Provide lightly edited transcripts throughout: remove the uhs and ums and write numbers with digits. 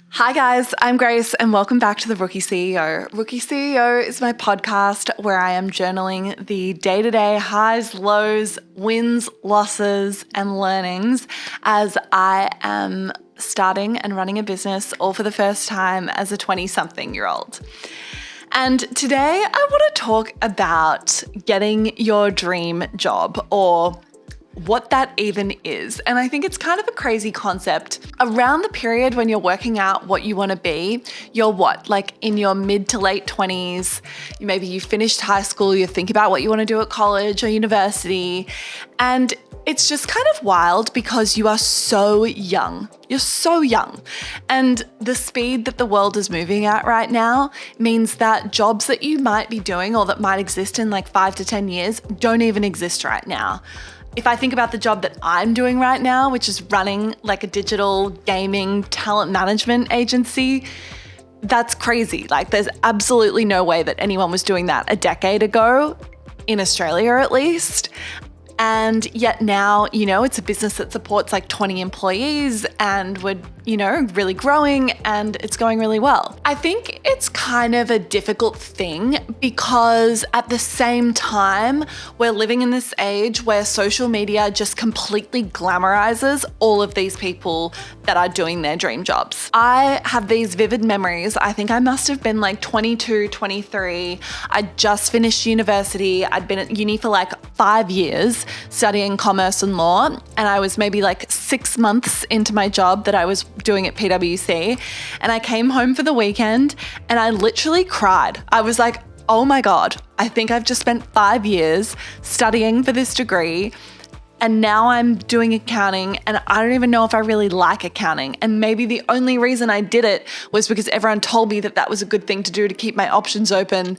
Hi guys, I'm Grace and welcome back to the Rookie CEO. Rookie CEO is my podcast where I am journaling the day-to-day highs, lows, wins, losses, and learnings as I am starting and running a business all for the first time as a 20-something-year-old. And today I want to talk about getting your dream job, or what that even is. And I think it's kind of a crazy concept. Around the period when you're working out what you want to be, you're what? Like in your mid to late 20s, maybe you finished high school, you think about what you want to do at college or university. And it's just kind of wild because you are so young. You're so young. And the speed that the world is moving at right now means that jobs that you might be doing or that might exist in like 5 to 10 years don't even exist right now. If I think about the job that I'm doing right now, which is running like a digital gaming talent management agency, that's crazy. Like there's absolutely no way that anyone was doing that a decade ago, in Australia at least. And yet now, it's a business that supports like 20 employees and we're, really growing and it's going really well. I think it's kind of a difficult thing because at the same time, we're living in this age where social media just completely glamorizes all of these people that are doing their dream jobs. I have these vivid memories. I think I must have been like 22, 23. I just finished university. I'd been at uni for like 5 years studying commerce and law. And I was maybe like 6 months into my job that I was doing at PwC. And I came home for the weekend and I literally cried. I was like, oh my God, I think I've just spent 5 years studying for this degree. And now I'm doing accounting and I don't even know if I really like accounting. And maybe the only reason I did it was because everyone told me that that was a good thing to do to keep my options open.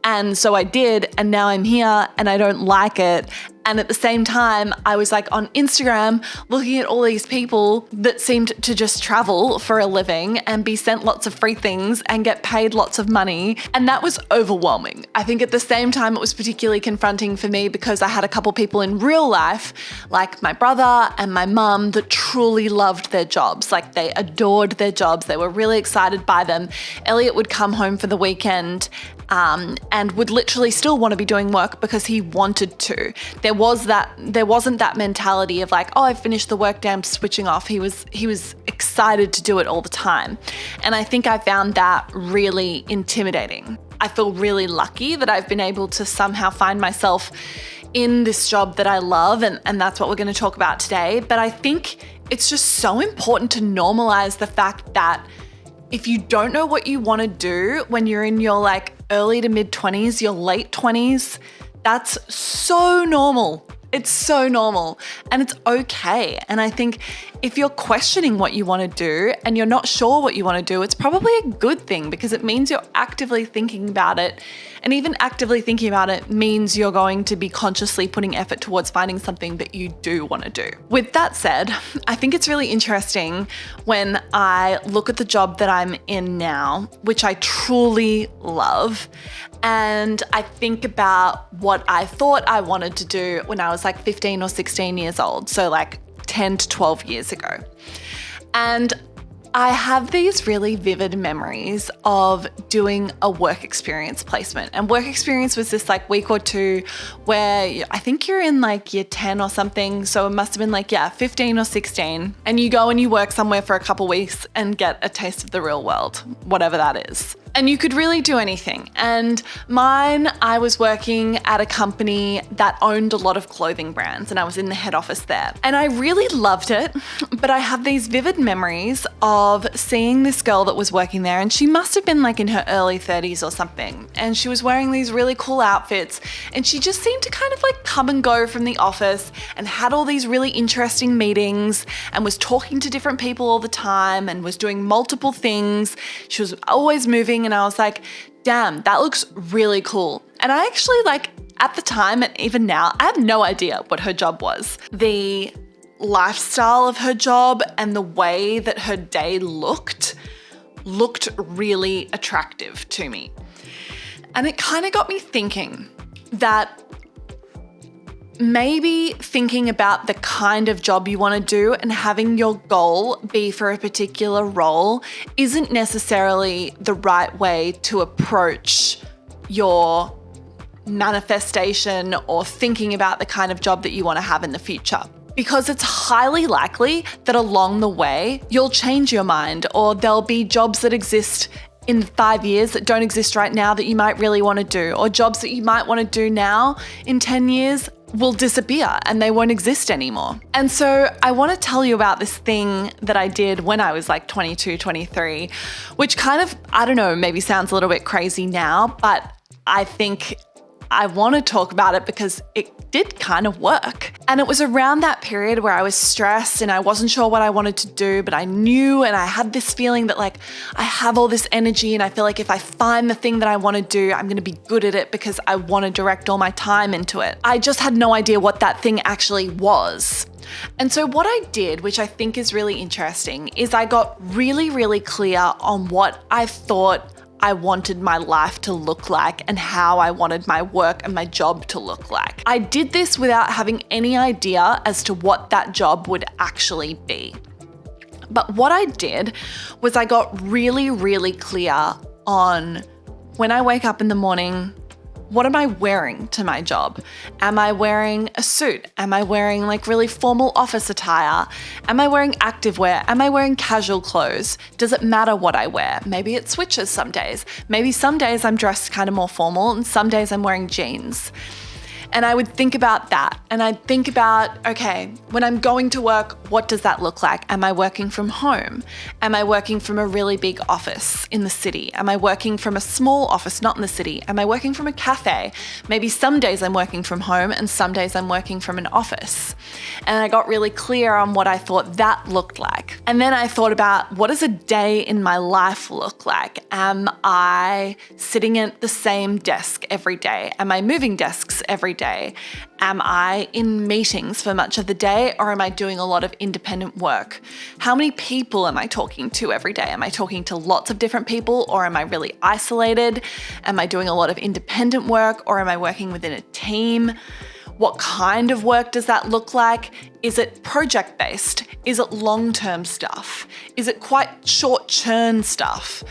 And so I did, and now I'm here and I don't like it. And at the same time, I was like on Instagram looking at all these people that seemed to just travel for a living and be sent lots of free things and get paid lots of money. And that was overwhelming. I think at the same time, it was particularly confronting for me because I had a couple people in real life, like my brother and my mum, that truly loved their jobs. Like they adored their jobs. They were really excited by them. Elliot would come home for the weekend and would literally still want to be doing work because he wanted to. There wasn't that mentality of like, oh, I finished the work day, I'm switching off. He was excited to do it all the time. And I think I found that really intimidating. I feel really lucky that I've been able to somehow find myself in this job that I love, and that's what we're going to talk about today. But I think it's just so important to normalize the fact that if you don't know what you want to do when you're in your like early to mid 20s, your late 20s, that's so normal. It's so normal and it's okay. And I think if you're questioning what you want to do and you're not sure what you want to do, it's probably a good thing because it means you're actively thinking about it. And even actively thinking about it means you're going to be consciously putting effort towards finding something that you do want to do. With that said, I think it's really interesting when I look at the job that I'm in now, which I truly love, and I think about what I thought I wanted to do when I was like 15 or 16 years old. So like 10 to 12 years ago. And I have these really vivid memories of doing a work experience placement. And work experience was this like week or two where I think you're in like year 10 or something. So it must have been like, 15 or 16. And you go and you work somewhere for a couple weeks and get a taste of the real world, whatever that is. And you could really do anything. And mine, I was working at a company that owned a lot of clothing brands and I was in the head office there. And I really loved it, but I have these vivid memories of seeing this girl that was working there, and she must have been like in her early 30s or something. And she was wearing these really cool outfits and she just seemed to kind of like come and go from the office and had all these really interesting meetings and was talking to different people all the time and was doing multiple things. She was always moving. And I was like, damn, that looks really cool. And I actually at the time and even now, I have no idea what her job was. The lifestyle of her job and the way that her day looked really attractive to me. And it kind of got me thinking that maybe thinking about the kind of job you want to do and having your goal be for a particular role isn't necessarily the right way to approach your manifestation or thinking about the kind of job that you want to have in the future. Because it's highly likely that along the way, you'll change your mind, or there'll be jobs that exist in 5 years that don't exist right now that you might really want to do, or jobs that you might want to do now in 10 years will disappear and they won't exist anymore. And so I want to tell you about this thing that I did when I was like 22, 23, which kind of, I don't know, maybe sounds a little bit crazy now, but I think I want to talk about it because it did kind of work. And it was around that period where I was stressed and I wasn't sure what I wanted to do, but I knew, and I had this feeling that like I have all this energy and I feel like if I find the thing that I want to do, I'm going to be good at it because I want to direct all my time into it. I just had no idea what that thing actually was. And so what I did, which I think is really interesting, is I got really, really clear on what I thought I wanted my life to look like and how I wanted my work and my job to look like. I did this without having any idea as to what that job would actually be. But what I did was I got really, really clear on when I wake up in the morning, what am I wearing to my job? Am I wearing a suit? Am I wearing like really formal office attire? Am I wearing activewear? Am I wearing casual clothes? Does it matter what I wear? Maybe it switches some days. Maybe some days I'm dressed kind of more formal and some days I'm wearing jeans. And I would think about that. And I'd think about, okay, when I'm going to work, what does that look like? Am I working from home? Am I working from a really big office in the city? Am I working from a small office, not in the city? Am I working from a cafe? Maybe some days I'm working from home and some days I'm working from an office. And I got really clear on what I thought that looked like. And then I thought about, what does a day in my life look like? Am I sitting at the same desk every day? Am I moving desks every day? Am I in meetings for much of the day, or am I doing a lot of independent work? How many people am I talking to every day? Am I talking to lots of different people, or am I really isolated? Am I doing a lot of independent work, or am I working within a team? What kind of work does that look like? Is it project-based? Is it long-term stuff? Is it quite short churn stuff?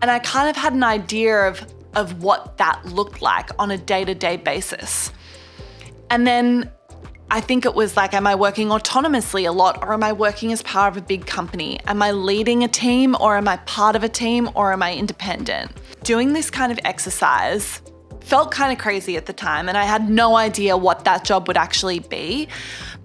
And I kind of had an idea of what that looked like on a day-to-day basis. And then I think it was like, am I working autonomously a lot, or am I working as part of a big company? Am I leading a team, or am I part of a team, or am I independent? Doing this kind of exercise felt kind of crazy at the time, and I had no idea what that job would actually be.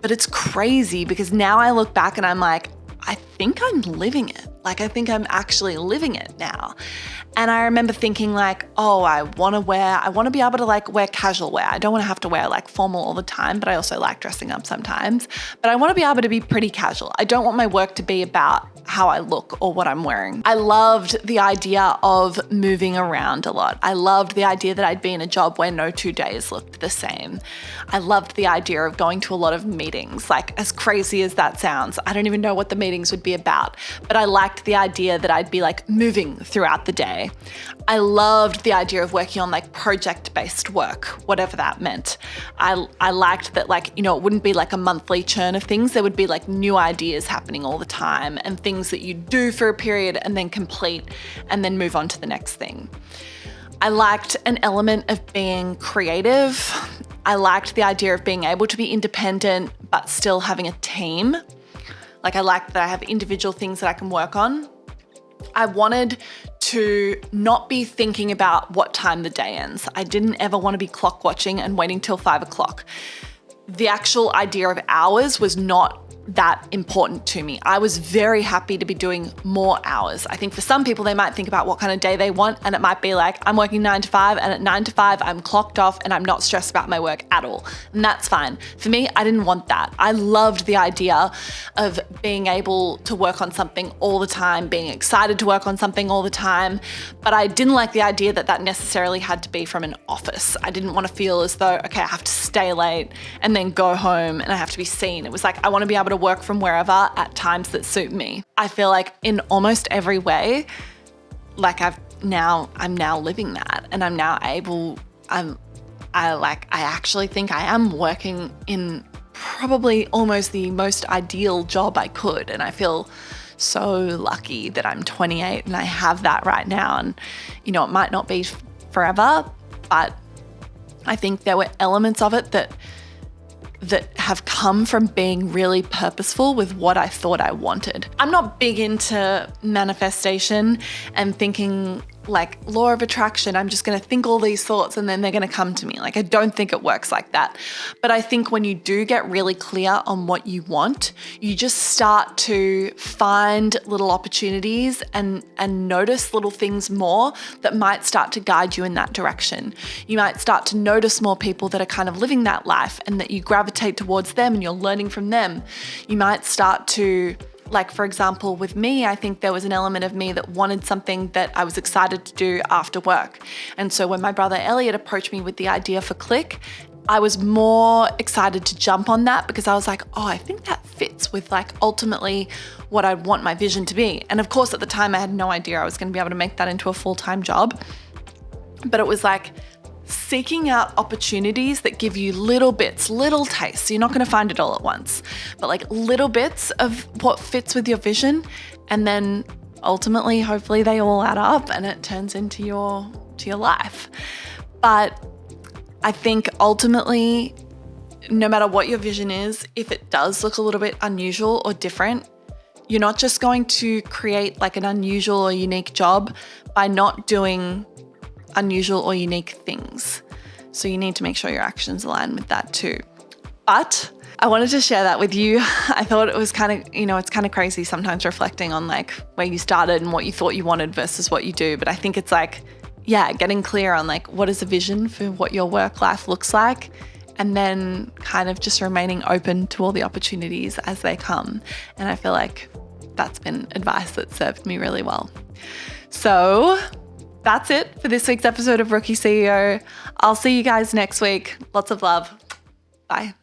But it's crazy because now I look back and I'm like, I think I'm living it. Like, I think I'm actually living it now. And I remember thinking like, oh, I want to be able to like wear casual wear. I don't want to have to wear like formal all the time, but I also like dressing up sometimes. But I want to be able to be pretty casual. I don't want my work to be about how I look or what I'm wearing. I loved the idea of moving around a lot. I loved the idea that I'd be in a job where no 2 days looked the same. I loved the idea of going to a lot of meetings. Like, as crazy as that sounds, I don't even know what the meetings would be about, but I liked the idea that I'd be like moving throughout the day. I loved the idea of working on like project-based work, whatever that meant. I liked that, like, you know, it wouldn't be like a monthly churn of things. There would be like new ideas happening all the time and things that you do for a period and then complete and then move on to the next thing. I liked an element of being creative. I liked the idea of being able to be independent but still having a team. Like, I liked that I have individual things that I can work on. I wanted to not be thinking about what time the day ends. I didn't ever want to be clock watching and waiting till 5 o'clock. The actual idea of hours was not that important to me. I was very happy to be doing more hours. I think for some people, they might think about what kind of day they want, and it might be like, I'm working 9 to 5, and at 9 to 5, I'm clocked off and I'm not stressed about my work at all. And that's fine. For me, I didn't want that. I loved the idea of being able to work on something all the time, being excited to work on something all the time, but I didn't like the idea that that necessarily had to be from an office. I didn't want to feel as though, okay, I have to stay late and then go home and I have to be seen. It was like, I want to be able to work from wherever at times that suit me. I feel like in almost every way, like I'm now living that, and I'm I actually think I am working in probably almost the most ideal job I could. And I feel so lucky that I'm 28 and I have that right now. And, it might not be forever, but I think there were elements of it that have come from being really purposeful with what I thought I wanted. I'm not big into manifestation and thinking like law of attraction. I'm just going to think all these thoughts and then they're going to come to me. Like, I don't think it works like that. But I think when you do get really clear on what you want, you just start to find little opportunities and notice little things more that might start to guide you in that direction. You might start to notice more people that are kind of living that life and that you gravitate towards them and you're learning from them. You might start to, like, for example, with me, I think there was an element of me that wanted something that I was excited to do after work. And so when my brother Elliot approached me with the idea for Click, I was more excited to jump on that because I was like, oh, I think that fits with like ultimately what I want my vision to be. And of course, at the time I had no idea I was going to be able to make that into a full-time job. But it was like seeking out opportunities that give you little bits, little tastes. You're not going to find it all at once, but like little bits of what fits with your vision. And then ultimately, hopefully they all add up and it turns into your life. But I think ultimately, no matter what your vision is, if it does look a little bit unusual or different, you're not just going to create like an unusual or unique job by not doing unusual or unique things. So you need to make sure your actions align with that too. But I wanted to share that with you. I thought it was kind of, it's kind of crazy sometimes reflecting on like where you started and what you thought you wanted versus what you do. But I think it's like, getting clear on like what is the vision for what your work life looks like, and then kind of just remaining open to all the opportunities as they come. And I feel like that's been advice that served me really well. So that's it for this week's episode of Rookie CEO. I'll see you guys next week. Lots of love. Bye.